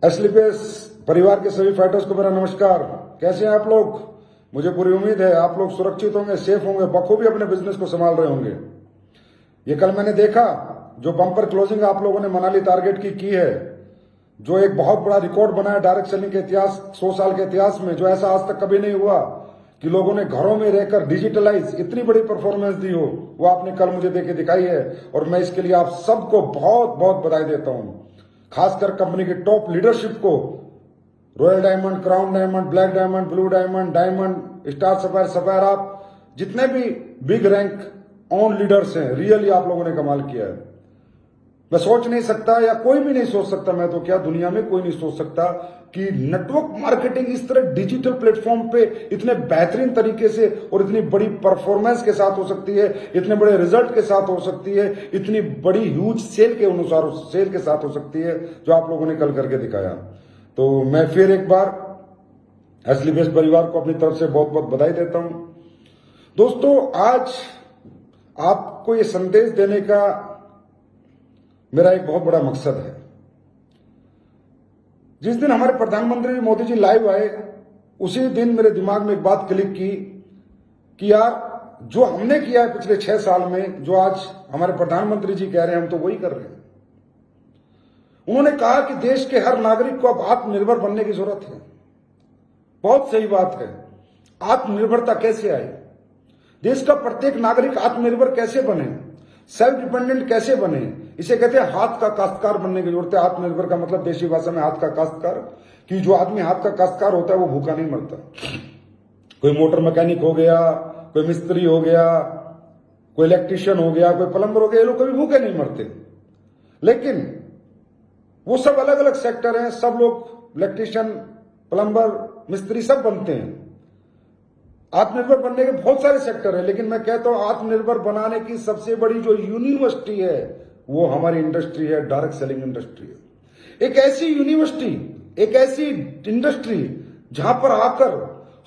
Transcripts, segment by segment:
एसलीपीएस परिवार के सभी फाइटर्स को मेरा नमस्कार। कैसे हैं आप लोग? मुझे पूरी उम्मीद है आप लोग सुरक्षित होंगे, सेफ होंगे, बखूबी अपने बिजनेस को संभाल रहे होंगे। ये कल मैंने देखा जो बम्पर क्लोजिंग आप लोगों ने मनाली टारगेट की है, जो एक बहुत बड़ा रिकॉर्ड बना है डायरेक्ट सेलिंग के इतिहास, 100 साल के इतिहास में, जो ऐसा आज तक कभी नहीं हुआ कि लोगों ने घरों में रहकर डिजिटलाइज इतनी बड़ी परफॉर्मेंस दी हो, वो आपने कल मुझे देके दिखाई है। और मैं इसके लिए आप सबको बहुत बहुत बधाई देता हूं, खासकर कंपनी की टॉप लीडरशिप को, royal diamond, crown diamond, black diamond, blue diamond, diamond, star sapphire, sapphire, आप जितने भी बिग रैंक ऑन लीडर्स हैं, रियली आप लोगों ने कमाल किया है। मैं सोच नहीं सकता, या कोई भी नहीं सोच सकता, मैं तो क्या दुनिया में कोई नहीं सोच सकता कि नेटवर्क मार्केटिंग इस तरह डिजिटल प्लेटफॉर्म पे इतने बेहतरीन तरीके से और इतनी बड़ी परफॉर्मेंस के साथ हो सकती है, इतने बड़े रिजल्ट के साथ हो सकती है, इतनी बड़ी ह्यूज सेल के अनुसार सेल के साथ हो सकती है, जो आप लोगों ने कल करके दिखाया। तो मैं फिर एक बार एसलीपीएस परिवार को अपनी तरफ से बहुत बहुत बधाई देता हूं। दोस्तों, आज आपको ये संदेश देने का मेरा एक बहुत बड़ा मकसद है। जिस दिन हमारे प्रधानमंत्री मोदी जी लाइव आए, उसी दिन मेरे दिमाग में एक बात क्लिक की कि यार, जो हमने किया है पिछले 6 साल में, जो आज हमारे प्रधानमंत्री जी कह रहे हैं, हम तो वही कर रहे हैं। उन्होंने कहा कि देश के हर नागरिक को अब आत्मनिर्भर बनने की जरूरत है। बहुत सही बात है। आत्मनिर्भरता कैसे आए? देश का प्रत्येक नागरिक आत्मनिर्भर कैसे बने, सेल्फ डिपेंडेंट कैसे बने? इसे कहते हैं हाथ का काश्तकार बनने की जरूरत है। आत्मनिर्भर का मतलब देशी भाषा में हाथ का काश्तकार, कि जो आदमी हाथ का काश्तकार होता है वो भूखा नहीं मरता। कोई मोटर मैकेनिक हो गया, कोई मिस्त्री हो गया, कोई इलेक्ट्रिशियन हो गया, कोई प्लम्बर हो गया, ये लोग कभी भूखे नहीं मरते। लेकिन वो सब अलग अलग सेक्टर हैं, सब लोग इलेक्ट्रिशियन, प्लम्बर, मिस्त्री सब बनते हैं। आत्मनिर्भर बनने के बहुत सारे सेक्टर है, लेकिन मैं कहता हूं आत्मनिर्भर बनाने की सबसे बड़ी जो यूनिवर्सिटी है वो हमारी इंडस्ट्री है, डायरेक्ट सेलिंग इंडस्ट्री है। एक ऐसी यूनिवर्सिटी, एक ऐसी इंडस्ट्री जहां पर आकर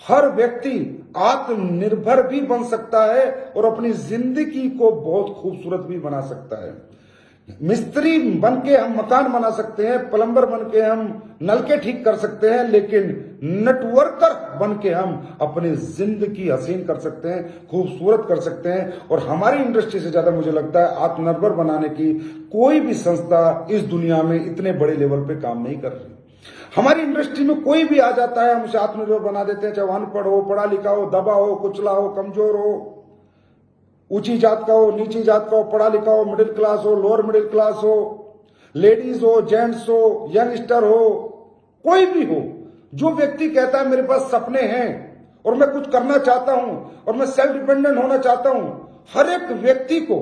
हर व्यक्ति आत्मनिर्भर भी बन सकता है और अपनी जिंदगी को बहुत खूबसूरत भी बना सकता है। मिस्त्री बन के हम मकान बना सकते हैं, प्लम्बर बन के हम नलके ठीक कर सकते हैं, लेकिन नेटवर्कर बन के हम अपनी जिंदगी हसीन कर सकते हैं, खूबसूरत कर सकते हैं। और हमारी इंडस्ट्री से ज्यादा मुझे लगता है आत्मनिर्भर बनाने की कोई भी संस्था इस दुनिया में इतने बड़े लेवल पे काम नहीं कर रही। हमारी इंडस्ट्री में कोई भी आ जाता है, हम उसे आत्मनिर्भर बना देते हैं, चाहे अनपढ़ हो, पढ़ा लिखा हो, दबा हो, कुचला हो, कमजोर हो, ऊंची जात का हो, नीची जात का हो, पढ़ा लिखा हो, मिडिल क्लास हो, लोअर मिडिल क्लास हो, लेडीज हो, जेंट्स हो, यंगस्टर हो, कोई भी हो, जो व्यक्ति कहता है मेरे पास सपने हैं और मैं कुछ करना चाहता हूं और मैं सेल्फ डिपेंडेंट होना चाहता हूं, हर एक व्यक्ति को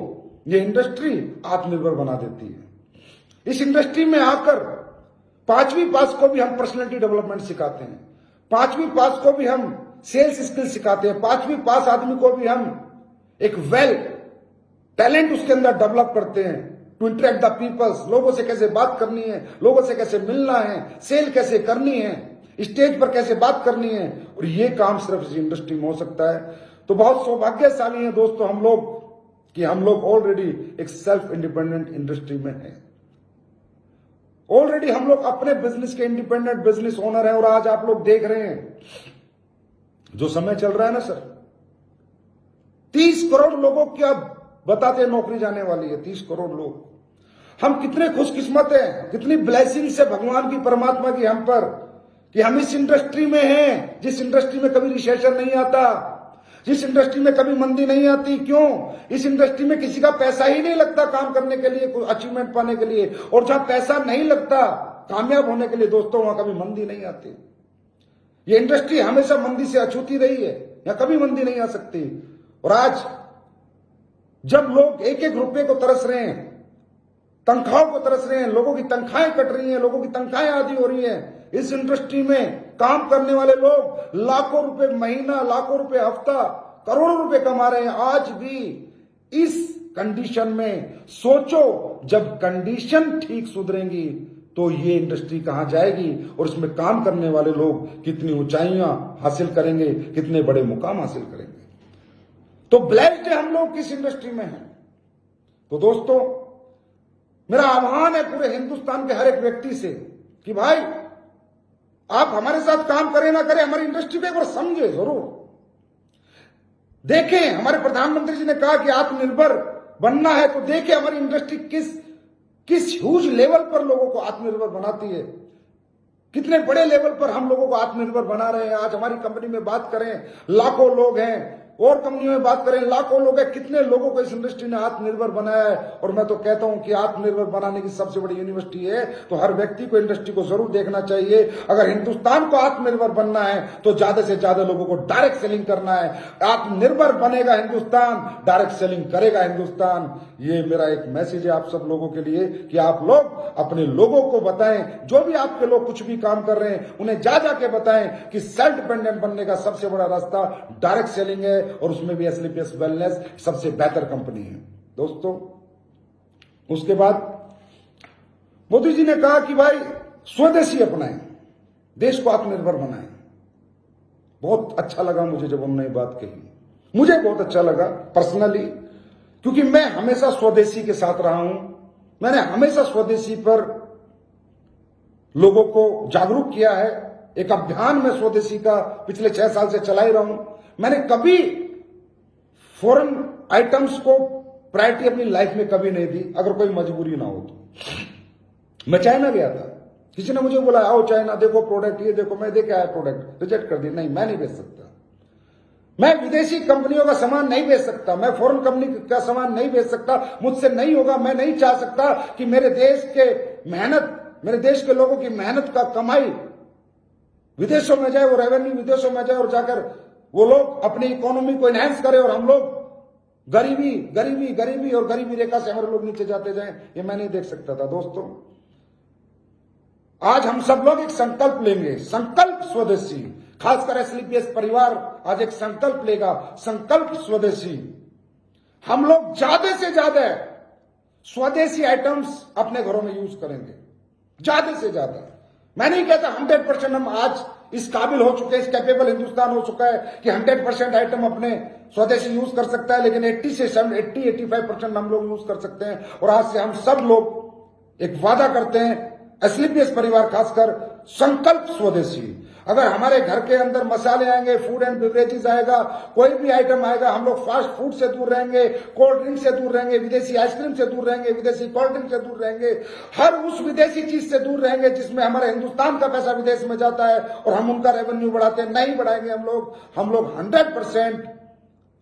ये इंडस्ट्री आत्मनिर्भर बना देती है। इस इंडस्ट्री में आकर 5वीं पास को भी हम पर्सनैलिटी डेवलपमेंट सिखाते हैं, 5वीं पास को भी हम सेल्स स्किल सिखाते हैं, 5वीं पास आदमी को भी हम एक वेल टैलेंट उसके अंदर डेवलप करते हैं टू इंटरेक्ट द पीपल्स। लोगों से कैसे बात करनी है, लोगों से कैसे मिलना है, सेल कैसे करनी है, स्टेज पर कैसे बात करनी है, और ये काम सिर्फ इस इंडस्ट्री में हो सकता है। तो बहुत सौभाग्यशाली हैं दोस्तों हम लोग कि हम लोग ऑलरेडी एक सेल्फ इंडिपेंडेंट इंडस्ट्री में हैं। ऑलरेडी हम लोग अपने बिजनेस के इंडिपेंडेंट बिजनेस ओनर हैं। और आज आप लोग देख रहे हैं जो समय चल रहा है ना सर, 30 करोड़ लोगों की अब बताते हैं नौकरी जाने वाली है। 30 करोड़ लोग। हम कितने खुशकिस्मत हैं, कितनी ब्लेसिंग से भगवान की, परमात्मा की हम पर, कि हम इस इंडस्ट्री में हैं, जिस इंडस्ट्री में कभी रिसेशन नहीं आता, जिस इंडस्ट्री में कभी मंदी नहीं आती। क्यों? इस इंडस्ट्री में किसी का पैसा ही नहीं लगता काम करने के लिए, कोई अचीवमेंट पाने के लिए। और जहां पैसा नहीं लगता कामयाब होने के लिए दोस्तों, वहां कभी मंदी नहीं आती। ये इंडस्ट्री हमेशा मंदी से अछूती रही है, यहां कभी मंदी नहीं आ सकती। और आज जब लोग एक एक रुपए को तरस रहे हैं, तनख्वाहों को तरस रहे हैं, लोगों की तनख्वाहें कट रही हैं, लोगों की तनख्वाहें आधी हो रही हैं, इस इंडस्ट्री में काम करने वाले लोग लाखों रुपए महीना, लाखों रुपए हफ्ता, करोड़ों रुपए कमा रहे हैं। आज भी इस कंडीशन में सोचो, जब कंडीशन ठीक सुधरेंगी तो ये इंडस्ट्री कहां जाएगी और इसमें काम करने वाले लोग कितनी ऊंचाइयां हासिल करेंगे, कितने बड़े मुकाम हासिल करेंगे। तो ब्लेस्ड है हम लोग किस इंडस्ट्री में हैं। तो दोस्तों, मेरा आह्वान है पूरे हिंदुस्तान के हर एक व्यक्ति से कि भाई आप हमारे साथ काम करें ना करें, हमारी इंडस्ट्री को एक बार समझे जरूर। देखें, हमारे प्रधानमंत्री जी ने कहा कि आत्मनिर्भर बनना है, तो देखें हमारी इंडस्ट्री किस ह्यूज लेवल पर लोगों को आत्मनिर्भर बनाती है, कितने बड़े लेवल पर हम लोगों को आत्मनिर्भर बना रहे हैं। आज हमारी कंपनी में बात करें, लाखों लोग हैं, और कंपनियों में बात करें, लाखों लोग हैं। कितने लोगों को इस इंडस्ट्री ने आत्मनिर्भर बनाया है। और मैं तो कहता हूं कि आत्मनिर्भर बनाने की सबसे बड़ी यूनिवर्सिटी है, तो हर व्यक्ति को इंडस्ट्री को जरूर देखना चाहिए। अगर हिंदुस्तान को आत्मनिर्भर बनना है तो ज्यादा से ज्यादा लोगों को डायरेक्ट सेलिंग करना है। आत्मनिर्भर बनेगा हिंदुस्तान, डायरेक्ट सेलिंग करेगा हिंदुस्तान। ये मेरा एक मैसेज है आप सब लोगों के लिए कि आप लोग अपने लोगों को बताएं, जो भी आपके लोग कुछ भी काम कर रहे हैं उन्हें जा के बताएं कि सेल्फ डिपेंडेंट बनने का सबसे बड़ा रास्ता डायरेक्ट सेलिंग है, और उसमें भी एसलीपीएस वेलनेस सबसे बेहतर कंपनी है दोस्तों। उसके बाद मोदी जी ने कहा कि भाई स्वदेशी अपनाएं, देश को आत्मनिर्भर बनाएं। बहुत अच्छा लगा मुझे जब हमने ये बात कही, मुझे बहुत अच्छा लगा पर्सनली, क्योंकि मैं हमेशा स्वदेशी के साथ रहा हूं। मैंने हमेशा स्वदेशी पर लोगों को जागरूक किया है। एक अभियान में स्वदेशी का पिछले 6 साल से चला ही रहा हूं। मैंने कभी फॉरेन आइटम्स को प्रायोरिटी अपनी लाइफ में कभी नहीं दी, अगर कोई मजबूरी ना हो तो। मैं चाइना गया था, किसी ने मुझे बोला आओ चाइना देखो प्रोडक्ट, ये देखो, मैं देखे आया प्रोडक्ट, रिजेक्ट कर दी। नहीं, मैं नहीं बेच सकता, मैं विदेशी कंपनियों का सामान नहीं बेच सकता, मैं फॉरेन कंपनी का सामान नहीं बेच सकता, मुझसे नहीं होगा। मैं नहीं चाह सकता कि मेरे देश के मेहनत, मेरे देश के लोगों की मेहनत का कमाई विदेशों में जाए, वो रेवेन्यू विदेशों में जाए, और जाकर वो लोग अपनी इकोनॉमी को एनहेंस करें, और हम लोग गरीबी गरीबी गरीबी और गरीबी रेखा से हमारे लोग नीचे जाते जाएं। ये मैं नहीं देख सकता था दोस्तों। आज हम सब लोग एक संकल्प लेंगे, संकल्प स्वदेशी। खासकर एसलीपीएस परिवार आज एक संकल्प लेगा, संकल्प स्वदेशी। हम लोग ज्यादा से ज्यादा स्वदेशी आइटम्स अपने घरों में यूज करेंगे, ज्यादा से ज्यादा। मैं नहीं कहता 100% हम आज इस काबिल हो चुके हैं, इस कैपेबल हिंदुस्तान हो चुका है कि 100% आइटम अपने स्वदेशी यूज कर सकता है, लेकिन 80-85% हम लोग यूज कर सकते हैं। और आज से हम सब लोग एक वादा करते हैं, एसलीपीएस परिवार खासकर, संकल्प स्वदेशी। अगर हमारे घर के अंदर मसाले आएंगे, फूड एंड बेवरेजेस आएगा, कोई भी आइटम आएगा, हम लोग फास्ट फूड से दूर रहेंगे, कोल्ड ड्रिंक से दूर रहेंगे, विदेशी आइसक्रीम से दूर रहेंगे, विदेशी कोल्ड ड्रिंक से दूर रहेंगे, हर उस विदेशी चीज से दूर रहेंगे जिसमें हमारे हिंदुस्तान का पैसा विदेश में जाता है और हम उनका रेवेन्यू बढ़ाते हैं। नहीं बढ़ाएंगे हम लोग 100%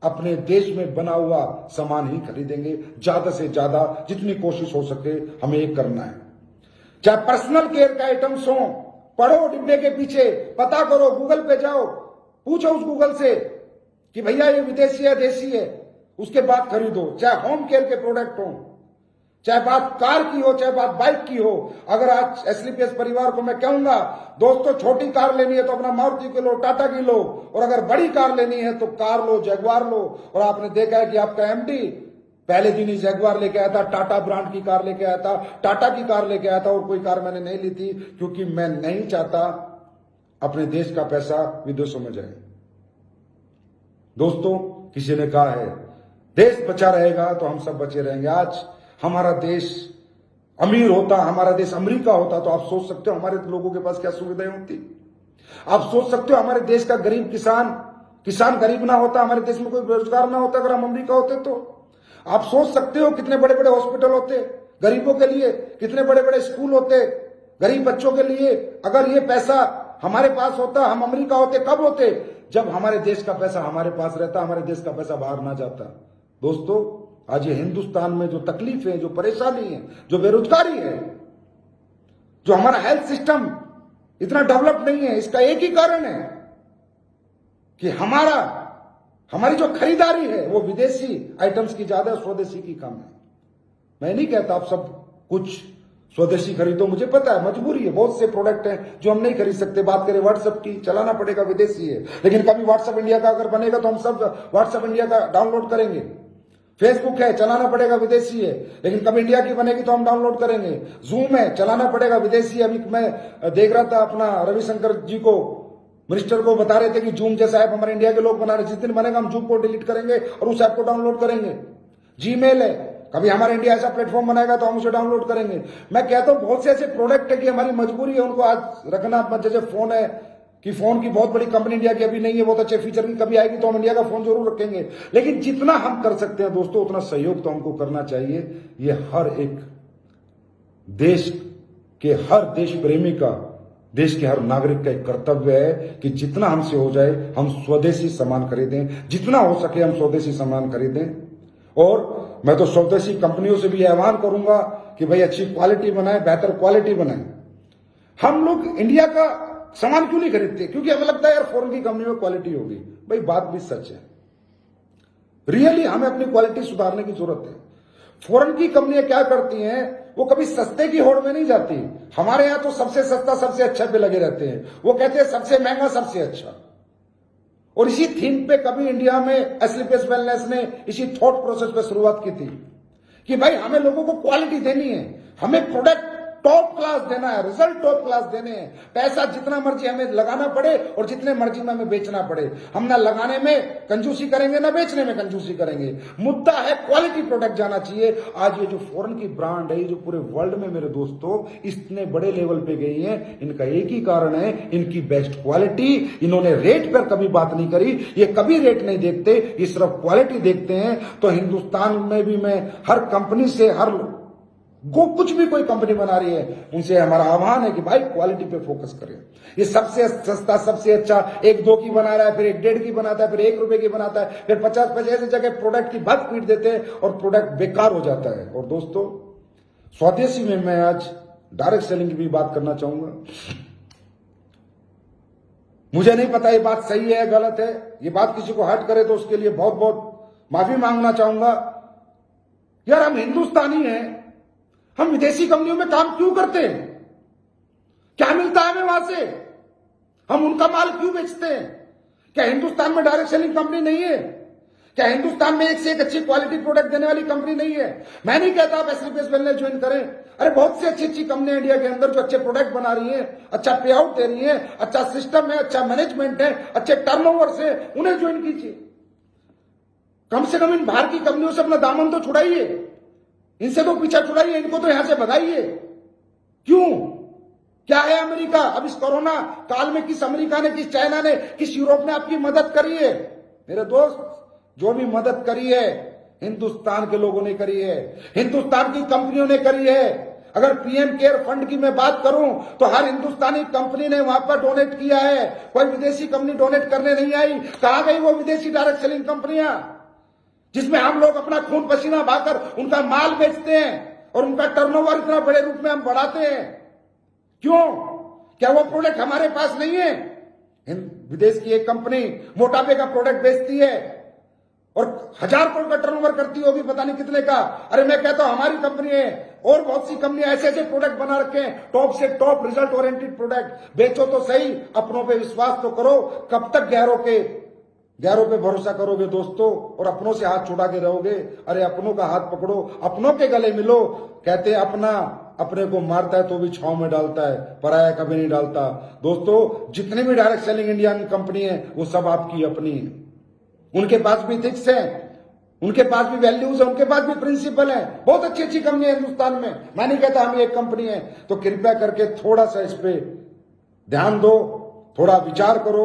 अपने देश में बना हुआ सामान ही खरीदेंगे, ज्यादा से ज्यादा जितनी कोशिश हो सके हमें ये करना है। चाहे पर्सनल केयर के आइटम्स हो, पढ़ो डिब्बे के पीछे, पता करो, गूगल पे जाओ, पूछो उस गूगल से कि भैया ये विदेशी है देशी है, उसके बाद खरीदो। चाहे होम केयर के प्रोडक्ट हो, चाहे बात कार की हो, चाहे बात बाइक की हो। अगर आज एसलीपीएस परिवार को मैं कहूंगा दोस्तों, छोटी कार लेनी है तो अपना मारुति की लो, टाटा की लो, और अगर बड़ी कार लेनी है तो कार लो, जगुआर लो। और आपने देखा है कि आपका एमडी पहले दिन ही जगुआर लेके आया था, टाटा ब्रांड की कार लेके आया था, टाटा की कार लेके आया था, और कोई कार मैंने नहीं ली थी, क्योंकि मैं नहीं चाहता अपने देश का पैसा विदेशों में जाए। दोस्तों, किसी ने कहा है देश बचा रहेगा तो हम सब बचे रहेंगे। आज हमारा देश अमीर होता, हमारा देश अमेरिका होता, तो आप सोच सकते हो हमारे लोगों के पास क्या सुविधाएं होती। आप सोच सकते हो हमारे देश का गरीब किसान गरीब ना होता, हमारे देश में कोई बेरोजगार ना होता अगर हम अमेरिका होते तो। आप सोच सकते हो कितने बड़े बड़े हॉस्पिटल होते गरीबों के लिए, कितने बड़े बड़े स्कूल होते गरीब बच्चों के लिए। अगर ये पैसा हमारे पास होता, हम अमेरिका होते, कब होते? जब हमारे देश का पैसा हमारे पास रहता, हमारे देश का पैसा बाहर ना जाता। दोस्तों, आज ये हिंदुस्तान में जो तकलीफ है, जो परेशानी है, जो बेरोजगारी है, जो हमारा हेल्थ सिस्टम इतना डेवलप नहीं है, इसका एक ही कारण है कि हमारी जो खरीदारी है वो विदेशी आइटम्स की ज्यादा, स्वदेशी की कम है। मैं नहीं कहता आप सब कुछ स्वदेशी खरीदो, मुझे पता है मजबूरी है, बहुत से प्रोडक्ट हैं जो हम नहीं खरीद सकते। बात करें व्हाट्सएप की, चलाना पड़ेगा, विदेशी है, लेकिन कभी व्हाट्सएप इंडिया का अगर बनेगा तो हम सब व्हाट्सएप इंडिया का डाउनलोड करेंगे। फेसबुक है, चलाना पड़ेगा, विदेशी है, लेकिन कभी इंडिया की बनेगी तो हम डाउनलोड करेंगे। जूम है, चलाना पड़ेगा, विदेशी। अभी मैं देख रहा था अपना रविशंकर जी को, मिनिस्टर को बता रहे थे कि जूम जैसा ऐप हमारे इंडिया के लोग बना रहे, जिस दिन बनेगा हम जूम को डिलीट करेंगे और उस ऐप को डाउनलोड करेंगे। जीमेल है, कभी हमारा इंडिया ऐसा प्लेटफॉर्म बनाएगा तो हम उसे डाउनलोड करेंगे। मैं कहता हूं बहुत से ऐसे प्रोडक्ट है कि हमारी मजबूरी है उनको आज रखना। जैसे फोन है कि फोन की बहुत बड़ी कंपनी इंडिया की अभी नहीं है, बहुत अच्छे फीचर की, कभी आएगी तो हम इंडिया का फोन जरूर रखेंगे। लेकिन जितना हम कर सकते हैं दोस्तों उतना सहयोग तो हमको करना चाहिए। ये हर एक देश के हर देश प्रेमी का, देश के हर नागरिक का एक कर्तव्य है कि जितना हमसे हो जाए हम स्वदेशी सामान खरीदें, जितना हो सके हम स्वदेशी सामान खरीदें। और मैं तो स्वदेशी कंपनियों से भी आह्वान करूंगा कि भाई अच्छी क्वालिटी बनाए, बेहतर क्वालिटी बनाए। हम लोग इंडिया का सामान क्यों नहीं खरीदते? क्योंकि हमें लगता है यार फॉरेन की कंपनी में क्वालिटी होगी। भाई बात भी सच है, रियली हमें अपनी क्वालिटी सुधारने की जरूरत है। फॉरेन की कंपनियां क्या करती हैं, वो कभी सस्ते की होड़ में नहीं जाती। हमारे यहां तो सबसे सस्ता सबसे अच्छा पे लगे रहते हैं, वो कहते हैं सबसे महंगा सबसे अच्छा। और इसी थीम पे कभी इंडिया में एस्क्लेपियस वेलनेस ने इसी थॉट प्रोसेस पे शुरुआत की थी कि भाई हमें लोगों को क्वालिटी देनी है, हमें प्रोडक्ट टॉप क्लास देना है, रिजल्ट टॉप क्लास देने हैं। पैसा जितना मर्जी हमें लगाना पड़े और जितने मर्जी में हमें बेचना पड़े, हम ना लगाने में कंजूसी करेंगे ना बेचने में कंजूसी करेंगे। मुद्दा है क्वालिटी प्रोडक्ट जाना चाहिए। आज ये जो फॉरेन की ब्रांड है, ये जो पूरे वर्ल्ड में मेरे दोस्तों इतने बड़े लेवल पे गई है, इनका एक ही कारण है, इनकी बेस्ट क्वालिटी। इन्होंने रेट पर कभी बात नहीं करी, ये कभी रेट नहीं देखते, ये सिर्फ क्वालिटी देखते हैं। तो हिंदुस्तान में भी मैं हर कंपनी से, हर कुछ भी कोई कंपनी बना रही है उनसे हमारा आह्वान है कि भाई क्वालिटी पे फोकस करें। ये सबसे सस्ता सबसे अच्छा 1-2 की बना रहा है, फिर 1-1.5 की बनाता है, फिर 1 रुपए की बनाता है, फिर 50 पैसे ऐसी जगह प्रोडक्ट की बात पीट देते हैं और प्रोडक्ट बेकार हो जाता है। और दोस्तों स्वदेशी में मैं आज डायरेक्ट सेलिंग की भी बात करना चाहूंगा। मुझे नहीं पता ये बात सही है गलत है, ये बात किसी को हर्ट करे तो उसके लिए बहुत बहुत माफी मांगना चाहूंगा। यार हम हिंदुस्तानी हैं, हम विदेशी कंपनियों में काम क्यों करते हैं? क्या मिलता है हमें वहां से? हम उनका माल क्यों बेचते हैं? क्या हिंदुस्तान में डायरेक्ट सेलिंग कंपनी नहीं है? क्या हिंदुस्तान में एक से एक अच्छी क्वालिटी प्रोडक्ट देने वाली कंपनी नहीं है? मैं नहीं कहता आप एस्क्लेपियस वेलनेस ज्वाइन करें। अरे बहुत सी अच्छी अच्छी कंपनियां इंडिया के अंदर जो अच्छे प्रोडक्ट बना रही हैं, अच्छा पे आउट दे रही हैं, अच्छा सिस्टम है, अच्छा मैनेजमेंट है, अच्छे टर्नओवर से, उन्हें ज्वाइन कीजिए। कम से कम इन बाहर की कंपनियों से अपना दामन तो छुड़ाइए, इनसे तो पीछा छुड़ाइए, इनको तो यहां से भगाइए। क्यों? क्या है अमेरिका? अब इस कोरोना काल में किस अमेरिका ने, किस चाइना ने, किस यूरोप ने आपकी मदद करी है? मेरे दोस्त, जो भी मदद करी है हिंदुस्तान के लोगों ने करी है, हिंदुस्तान की कंपनियों ने करी है। अगर पीएम केयर फंड की मैं बात करूं तो हर हिंदुस्तानी कंपनी ने वहां पर डोनेट किया है, कोई विदेशी कंपनी डोनेट करने नहीं आई। कहां गई वो विदेशी डायरेक्ट सेलिंग कंपनियां जिसमें हम लोग अपना खून पसीना बहाकर उनका माल बेचते हैं और उनका टर्नओवर इतना बड़े रूप में हम बढ़ाते हैं? क्यों? क्या वो प्रोडक्ट हमारे पास नहीं है? विदेश की एक कंपनी मोटापे का प्रोडक्ट बेचती है और 1000 करोड़ का टर्नओवर करती है, वो भी पता नहीं कितने का। अरे मैं कहता हूं हमारी कंपनी है और बहुत सी कंपनियां ऐसे ऐसे प्रोडक्ट बना रखे हैं, टॉप से टॉप रिजल्ट ओरिएंटेड प्रोडक्ट। बेचो तो सही, अपनों पे विश्वास तो करो। कब तक गैरों पे भरोसा करोगे दोस्तों और अपनों से हाथ छुड़ा के रहोगे? अरे अपनों का हाथ पकड़ो, अपनों के गले मिलो। कहते हैं अपना अपने को मारता है तो भी छांव में डालता है, पराया कभी नहीं डालता। दोस्तों जितने भी डायरेक्ट सेलिंग इंडियन कंपनी है वो सब आपकी अपनी है। उनके पास भी इथिक्स है, उनके पास भी वैल्यूज है, उनके पास भी प्रिंसिपल है। बहुत अच्छी अच्छी कंपनी है हिंदुस्तान में, मैं नहीं कहता हम एक कंपनी है। तो कृपया करके थोड़ा सा इस पे ध्यान दो, थोड़ा विचार करो,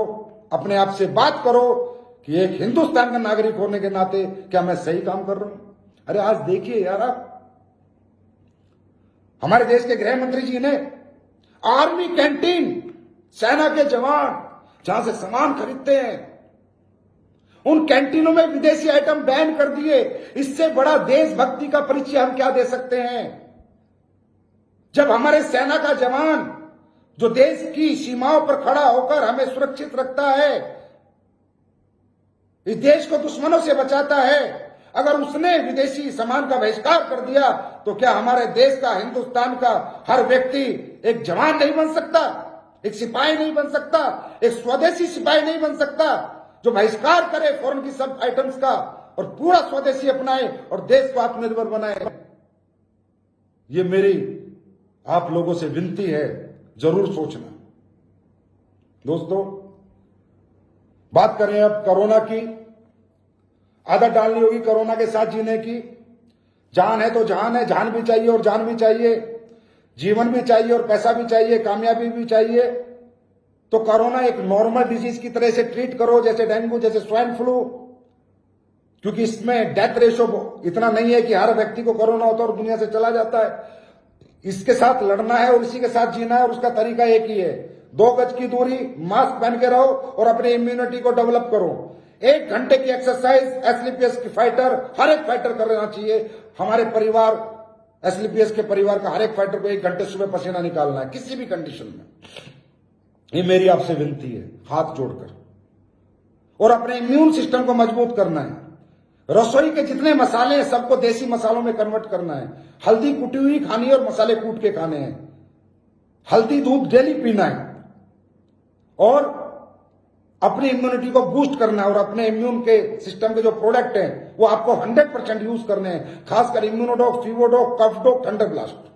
अपने आप से बात करो कि एक हिंदुस्तान का नागरिक होने के नाते क्या मैं सही काम कर रहा हूं? अरे आज देखिए यार, आप हमारे देश के गृह मंत्री जी ने आर्मी कैंटीन, सेना के जवान जहां से सामान खरीदते हैं, उन कैंटीनों में विदेशी आइटम बैन कर दिए। इससे बड़ा देशभक्ति का परिचय हम क्या दे सकते हैं? जब हमारे सेना का जवान जो देश की सीमाओं पर खड़ा होकर हमें सुरक्षित रखता है, इस देश को दुश्मनों से बचाता है, अगर उसने विदेशी सामान का बहिष्कार कर दिया तो क्या हमारे देश का, हिंदुस्तान का हर व्यक्ति एक जवान नहीं बन सकता, एक सिपाही नहीं बन सकता, एक स्वदेशी सिपाही नहीं बन सकता जो बहिष्कार करे फॉरेन की सब आइटम्स का और पूरा स्वदेशी अपनाए और देश को आत्मनिर्भर बनाए? ये मेरी आप लोगों से विनती है, जरूर सोचना। दोस्तों बात करें अब कोरोना की। आदत डालनी होगी कोरोना के साथ जीने की। जान है तो जान है, जान भी चाहिए और जान भी चाहिए, जीवन भी चाहिए और पैसा भी चाहिए, कामयाबी भी चाहिए। तो कोरोना एक नॉर्मल डिजीज की तरह से ट्रीट करो, जैसे डेंगू, जैसे स्वाइन फ्लू, क्योंकि इसमें डेथ रेशो इतना नहीं है कि हर व्यक्ति को कोरोना होता है और दुनिया से चला जाता है। इसके साथ लड़ना है और इसी के साथ जीना है, और उसका तरीका एक ही है, 2 गज की दूरी, मास्क पहन के रहो और अपनी इम्यूनिटी को डेवलप करो। 1 घंटे की एक्सरसाइज एसलीपीएस की फाइटर, हर एक फाइटर करना चाहिए। हमारे परिवार, एसलीपीएस के परिवार का हर एक फाइटर को 1 घंटे सुबह पसीना निकालना है, किसी भी कंडीशन में। ये मेरी आपसे विनती है, हाथ जोड़कर। और अपने इम्यून सिस्टम को मजबूत करना है। रसोई के जितने मसाले हैं सबको देसी मसालों में कन्वर्ट करना है। हल्दी कुटी हुई खानी है और मसाले कूट के खाने हैं। हल्दी दूध डेली पीना है और अपनी इम्यूनिटी को बूस्ट करना है। और अपने इम्यून के सिस्टम के जो प्रोडक्ट हैं वो आपको 100% यूज करने हैं, खासकर इम्यूनोडॉक, फीवोडॉक, कफडॉक, थंडरब्लास्ट,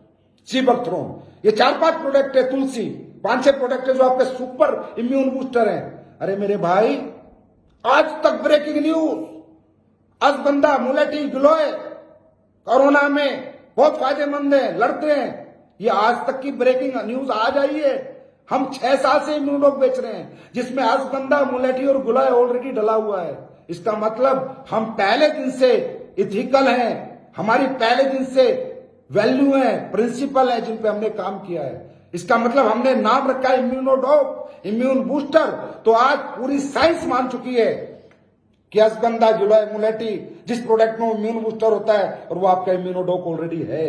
सीबकथ्रोन, ये 4-5 प्रोडक्ट है, तुलसी, 5-6 प्रोडक्ट है जो आपके सुपर इम्यून बूस्टर हैं। अरे मेरे भाई, आज तक ब्रेकिंग न्यूज, अश्वगंधा, मुलेठी, गिलोय कोरोना में बहुत फायदेमंद है, लड़ते हैं। ये आज तक की ब्रेकिंग न्यूज आज आई है। हम 6 साल से इम्यूनोडॉक बेच रहे हैं, जिसमें अश्वगंधा, मुलेठी और गिलोय ऑलरेडी डला हुआ है। इसका मतलब हम पहले दिन से इथिकल हैं, हमारी पहले दिन से वैल्यू है, प्रिंसिपल है, जिन पे हमने काम किया है। इसका मतलब हमने नाम रखा है इम्यूनोडॉक, इम्यून बूस्टर। तो आज पूरी साइंस मान चुकी है कि अश्वगंधा, गिलोय, मुलेठी, जिस प्रोडक्ट में इम्यून बूस्टर होता है, और वो आपका इम्यूनोडॉक ऑलरेडी है।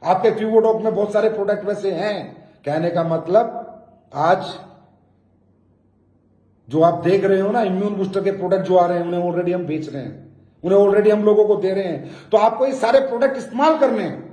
आपके फीवोडॉक में बहुत सारे प्रोडक्ट वैसे हैं। कहने का मतलब आज जो आप देख रहे हो ना, इम्यून बूस्टर के प्रोडक्ट जो आ रहे हैं, उन्हें ऑलरेडी हम बेच रहे हैं, उन्हें ऑलरेडी हम लोगों को दे रहे हैं। तो आपको ये सारे प्रोडक्ट इस्तेमाल करने हैं,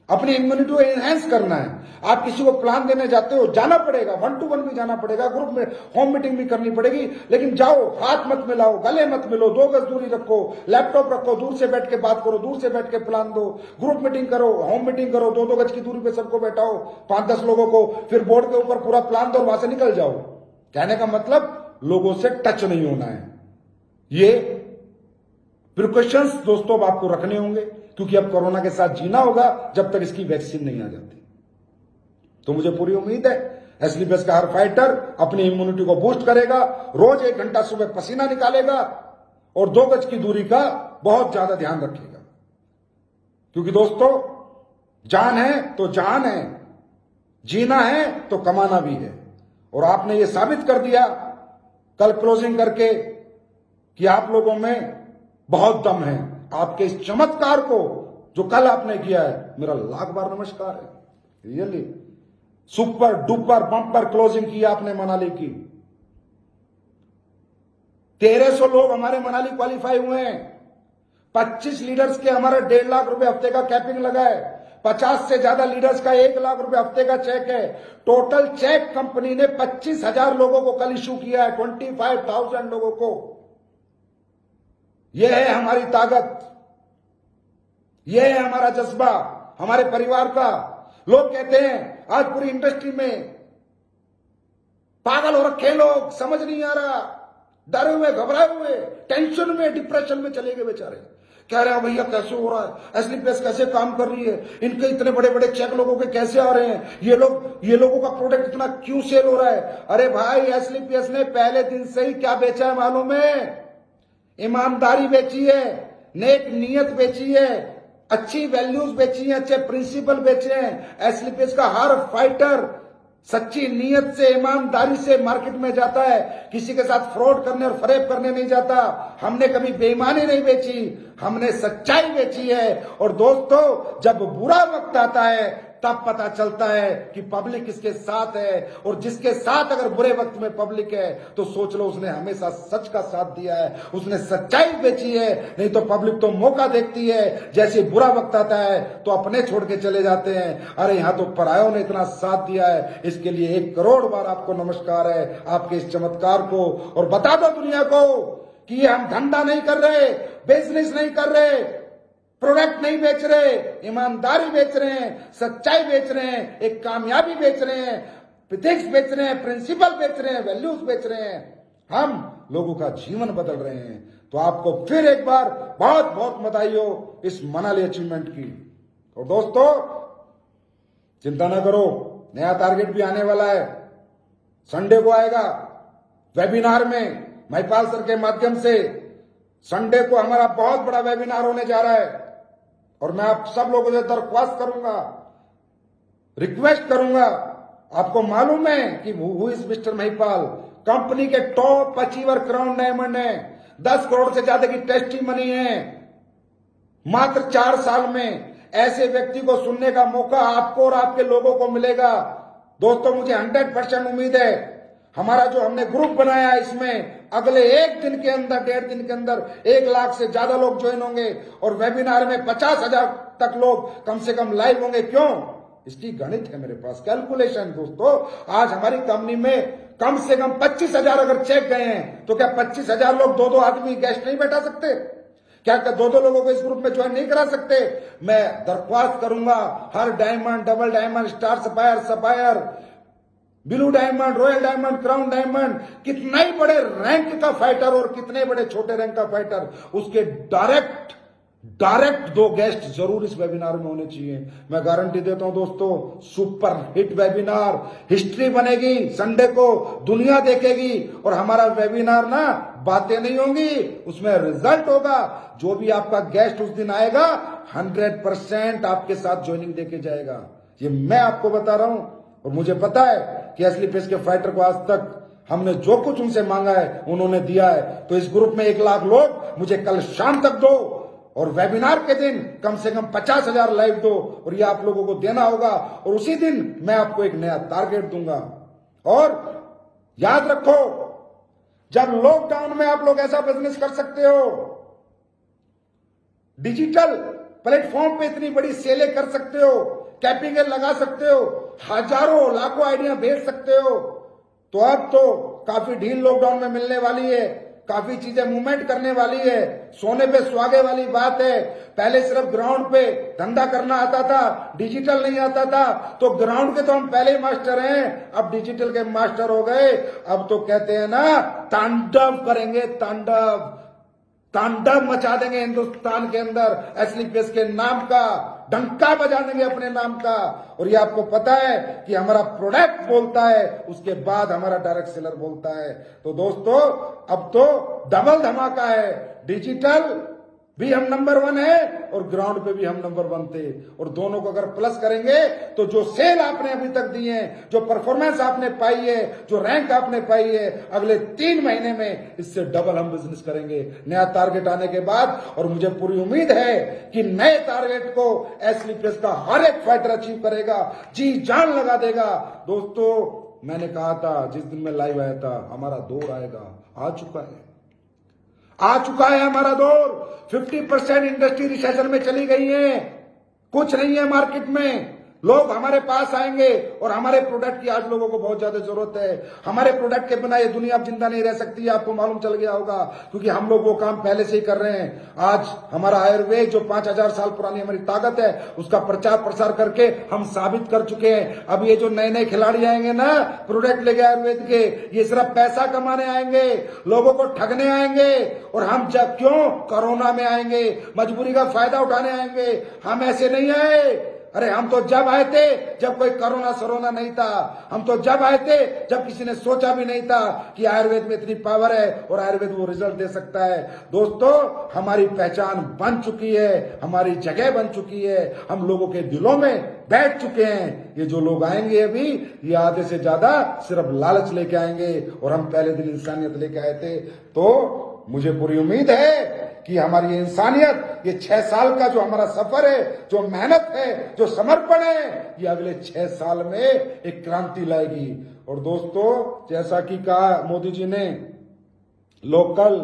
अपनी इम्यूनिटी को एनहेंस करना है। आप किसी को प्लान देने जाते हो, जाना पड़ेगा, 1 to 1 भी जाना पड़ेगा, ग्रुप में होम मीटिंग भी करनी पड़ेगी, लेकिन जाओ, हाथ मत मिलाओ, गले मत मिलो, 2 गज दूरी रखो, लैपटॉप रखो, दूर से बैठ के बात करो, दूर से बैठ के प्लान दो, ग्रुप मीटिंग करो, होम मीटिंग करो, 2-2 गज की दूरी पे सबको बैठाओ, 5-10 लोगों को, फिर बोर्ड के ऊपर पूरा प्लान दो और वहां से निकल जाओ। कहने का मतलब लोगों से टच नहीं होना है। ये प्रिकॉशंस दोस्तों आपको रखने होंगे, क्योंकि अब कोरोना के साथ जीना होगा जब तक इसकी वैक्सीन नहीं आ जाती। तो मुझे पूरी उम्मीद है एसलीपीएस का हर फाइटर अपनी इम्यूनिटी को बूस्ट करेगा, रोज 1 घंटा सुबह पसीना निकालेगा और 2 गज की दूरी का बहुत ज्यादा ध्यान रखेगा। क्योंकि दोस्तों, जान है तो जान है, जीना है तो कमाना भी है। और आपने ये साबित कर दिया कल क्लोजिंग करके कि आप लोगों में बहुत दम है। आपके इस चमत्कार को जो कल आपने किया है, मेरा लाख बार नमस्कार है। Really super duper bumper closing की आपने मनाली की। 1300 लोग हमारे मनाली क्वालिफाई हुए हैं। 25 लीडर्स के हमारा 1.5 लाख रुपए हफ्ते का कैपिंग लगा है। 50 से ज्यादा लीडर्स का 1 लाख रुपए हफ्ते का चेक है। टोटल चेक कंपनी ने 25,000 लोगों को कल इशू किया है, 25,000 लोगों को। यह है हमारी ताकत, यह है हमारा जज्बा, हमारे परिवार का। लोग कहते हैं आज पूरी इंडस्ट्री में पागल हो रखे लोग, समझ नहीं आ रहा, डरे हुए, घबराए हुए, टेंशन में, डिप्रेशन में चले गए बेचारे। कह रहे हैं भैया कैसे हो रहा है, एसलीपीएस कैसे काम कर रही है, इनके इतने बड़े बड़े चेक लोगों के कैसे आ रहे हैं, ये लोगों का प्रोडक्ट इतना क्यों सेल हो रहा है। अरे भाई, एसलीपीएस ने पहले दिन से ही क्या बेचा है मालूम है? ईमानदारी बेची है, नेक नीयत बेची है, अच्छी वैल्यूज बेची हैं, अच्छे प्रिंसिपल बेचे हैं। एसलीपीएस का हर फाइटर सच्ची नीयत से, ईमानदारी से मार्केट में जाता है, किसी के साथ फ्रॉड करने और फरेब करने नहीं जाता। हमने कभी बेईमानी नहीं बेची, हमने सच्चाई बेची है। और दोस्तों, जब बुरा वक्त आता है तब पता चलता है कि पब्लिक किसके साथ है। और जिसके साथ अगर बुरे वक्त में पब्लिक है तो सोच लो उसने हमेशा सच का साथ दिया है, उसने सच्चाई बेची है। नहीं तो पब्लिक तो मौका देखती है, जैसे बुरा वक्त आता है तो अपने छोड़ के चले जाते हैं। अरे यहां तो परायों ने इतना साथ दिया है, इसके लिए 1 करोड़ बार आपको नमस्कार है, आपके इस चमत्कार को। और बता दो दुनिया को कि ये हम धंधा नहीं कर रहे, बिजनेस नहीं कर रहे, प्रोडक्ट नहीं बेच रहे, ईमानदारी बेच रहे हैं, सच्चाई बेच रहे हैं, एक कामयाबी बेच रहे हैं, एथिक्स बेच रहे हैं, प्रिंसिपल बेच रहे हैं, वैल्यूज बेच रहे हैं। हम लोगों का जीवन बदल रहे हैं। तो आपको फिर एक बार बहुत बहुत बधाई हो इस मनाली अचीवमेंट की। और दोस्तों चिंता ना करो, नया टारगेट भी आने वाला है, संडे को आएगा वेबिनार में महिपाल सर के माध्यम से। संडे को हमारा बहुत बड़ा वेबिनार होने जा रहा है और मैं आप सब लोगों से दरख्वास्त करूंगा, रिक्वेस्ट करूंगा। आपको मालूम है कि who is mister Mahipal? Company के टॉप अचीवर क्राउन डायमंड है, 10 करोड़ से ज्यादा की टेस्टी मनी है। मात्र 4 साल में ऐसे व्यक्ति को सुनने का मौका आपको और आपके लोगों को मिलेगा। दोस्तों मुझे 100% उम्मीद है, हमारा जो हमने ग्रुप बनाया है इसमें अगले 1 दिन के अंदर, 1.5 दिन के अंदर 1 लाख से ज्यादा लोग ज्वाइन होंगे और वेबिनार में 50,000 तक लोग कम से कम लाइव होंगे। क्यों? इसकी गणित है मेरे पास, कैलकुलेशन। दोस्तों आज हमारी कंपनी में कम से कम 25,000 अगर चेक गए हैं तो क्या 25,000 लोग 2-2 आदमी गेस्ट नहीं बैठा सकते? क्या 2-2 लोगों को इस ग्रुप में ज्वाइन नहीं करा सकते? मैं दरख्वास्त करूंगा हर diamond, double diamond, star sapphire, sapphire, blue diamond, royal diamond, crown diamond, कितना ही बड़े रैंक का फाइटर और कितने बड़े छोटे रैंक का फाइटर, उसके डायरेक्ट 2 गेस्ट जरूर इस वेबिनार में होने चाहिए। मैं गारंटी देता हूं दोस्तों, सुपर हिट वेबिनार, हिस्ट्री बनेगी। संडे को दुनिया देखेगी और हमारा वेबिनार ना बातें नहीं होंगी, उसमें रिजल्ट होगा। जो भी आपका गेस्ट उस दिन आएगा 100% आपके साथ ज्वाइनिंग देके जाएगा। ये मैं आपको बता रहा हूं और मुझे पता है कि असली पेस के फाइटर को आज तक हमने जो कुछ उनसे मांगा है उन्होंने दिया है। तो इस ग्रुप में 1 लाख लोग मुझे कल शाम तक दो और वेबिनार के दिन कम से कम 50,000 लाइव दो और ये आप लोगों को देना होगा। और उसी दिन मैं आपको एक नया टारगेट दूंगा। और याद रखो, जब लॉकडाउन में आप लोग ऐसा बिजनेस कर सकते हो, डिजिटल प्लेटफॉर्म पे इतनी बड़ी सेलें कर सकते हो, कैपिंग लगा सकते हो, हजारों लाखों आइडिया भेज सकते हो, तो अब तो काफी ढील लॉकडाउन में मिलने वाली है, काफी चीजें मूवमेंट करने वाली है। सोने पे सुहागे वाली बात है। पहले सिर्फ ग्राउंड पे धंधा करना आता था, डिजिटल नहीं आता था। तो ग्राउंड के तो हम पहले ही मास्टर हैं, अब डिजिटल के मास्टर हो गए। अब तो कहते हैं ना, तांडव करेंगे, तांडव मचा देंगे हिंदुस्तान के अंदर। असली पेस के नाम का डंका बजा देंगे, अपने नाम का। और ये आपको पता है कि हमारा प्रोडक्ट बोलता है, उसके बाद हमारा डायरेक्ट सेलर बोलता है। तो दोस्तों अब तो डबल धमाका है। डिजिटल भी हम नंबर 1 है और ग्राउंड पे भी हम नंबर 1 थे। और दोनों को अगर प्लस करेंगे तो जो सेल आपने अभी तक दी है, जो परफॉर्मेंस आपने पाई है, जो रैंक आपने पाई है, अगले 3 महीने में इससे डबल हम बिजनेस करेंगे नया टारगेट आने के बाद। और मुझे पूरी उम्मीद है कि नए टारगेट को असली पेस का हर एक फाइटर अचीव करेगा, जी जान लगा देगा। दोस्तों मैंने कहा था जिस दिन मैं लाइव आया था, हमारा दौर आएगा, आ चुका है हमारा दौर। 50% इंडस्ट्री रिसेशन में चली गई है, कुछ नहीं है मार्केट में। लोग हमारे पास आएंगे और हमारे प्रोडक्ट की आज लोगों को बहुत ज्यादा जरूरत है। हमारे प्रोडक्ट के बिना ये दुनिया अब जिंदा नहीं रह सकती, आपको मालूम चल गया होगा, क्योंकि हम लोग वो काम पहले से ही कर रहे हैं। आज हमारा आयुर्वेद जो 5000 साल पुरानी हमारी ताकत है, उसका प्रचार प्रसार करके हम साबित कर चुके हैं। अब ये जो नए नए खिलाड़ी आएंगे ना प्रोडक्ट लेके आयुर्वेद के, ये सिर्फ पैसा कमाने आएंगे, लोगों को ठगने आएंगे। और हम जब क्यों कोरोना में आएंगे, मजबूरी का फायदा उठाने आएंगे। हम ऐसे नहीं आए। अरे हम तो जब आए थे जब कोई कोरोना सरोना नहीं था। हम तो जब आए थे जब किसी ने सोचा भी नहीं था कि आयुर्वेद में इतनी पावर है और आयुर्वेद वो रिजल्ट दे सकता है। दोस्तों हमारी पहचान बन चुकी है, हमारी जगह बन चुकी है, हम लोगों के दिलों में बैठ चुके हैं। ये जो लोग आएंगे अभी, ये आधे से ज्यादा सिर्फ लालच लेके आएंगे और हम पहले दिन इंसानियत लेके आए थे। तो मुझे पूरी उम्मीद है कि हमारी ये इंसानियत, ये 6 साल का जो हमारा सफर है, जो मेहनत है, जो समर्पण है, ये अगले 6 साल में एक क्रांति लाएगी। और दोस्तों जैसा कि कहा मोदी जी ने, लोकल,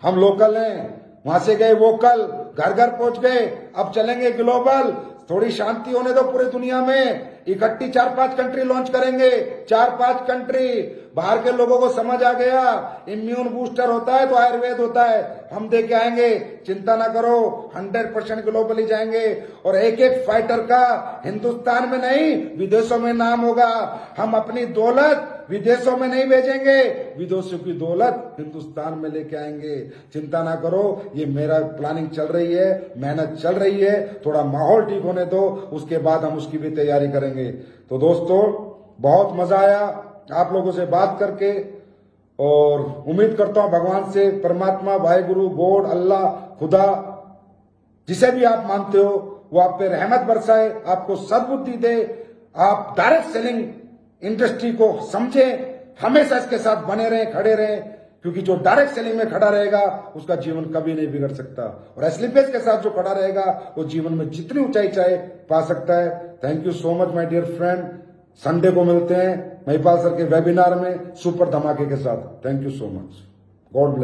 हम लोकल हैं, वहां से गए वोकल, घर घर पहुंच गए, अब चलेंगे ग्लोबल। थोड़ी शांति होने दो पूरी दुनिया में, इकट्ठी 4-5 कंट्री लॉन्च करेंगे। 4-5 कंट्री, बाहर के लोगों को समझ आ गया इम्यून बूस्टर होता है तो आयुर्वेद होता है, हम दे के आएंगे, चिंता ना करो। 100% ग्लोबली जाएंगे और एक एक फाइटर का हिंदुस्तान में नहीं विदेशों में नाम होगा। हम अपनी दौलत विदेशों में नहीं भेजेंगे, विदेशों की दौलत हिंदुस्तान में लेके आएंगे। चिंता ना करो, ये मेरा प्लानिंग चल रही है, मेहनत चल रही है, थोड़ा माहौल ठीक होने दो, उसके बाद हम उसकी भी तैयारी करेंगे। तो दोस्तों, बहुत मजा आया आप लोगों से बात करके, और उम्मीद करता हूं भगवान से, परमात्मा, वाहेगुरु, गॉड, अल्लाह, खुदा, जिसे भी आप मानते हो, वो आप पे रहमत बरसाए, आपको सद्बुद्धि दे, आप डायरेक्ट सेलिंग इंडस्ट्री को समझें, हमेशा इसके साथ बने रहें, खड़े रहें, क्योंकि जो डायरेक्ट सेलिंग में खड़ा रहेगा उसका जीवन कभी नहीं बिगड़ सकता, और एसलीपेज के साथ जो खड़ा रहेगा वो जीवन में जितनी ऊंचाई चाहे पा सकता है। Thank you so much my dear friend. Sunday को मिलते हैं महिपाल सर के वेबिनार में सुपर धमाके के साथ। Thank you so much. God bless.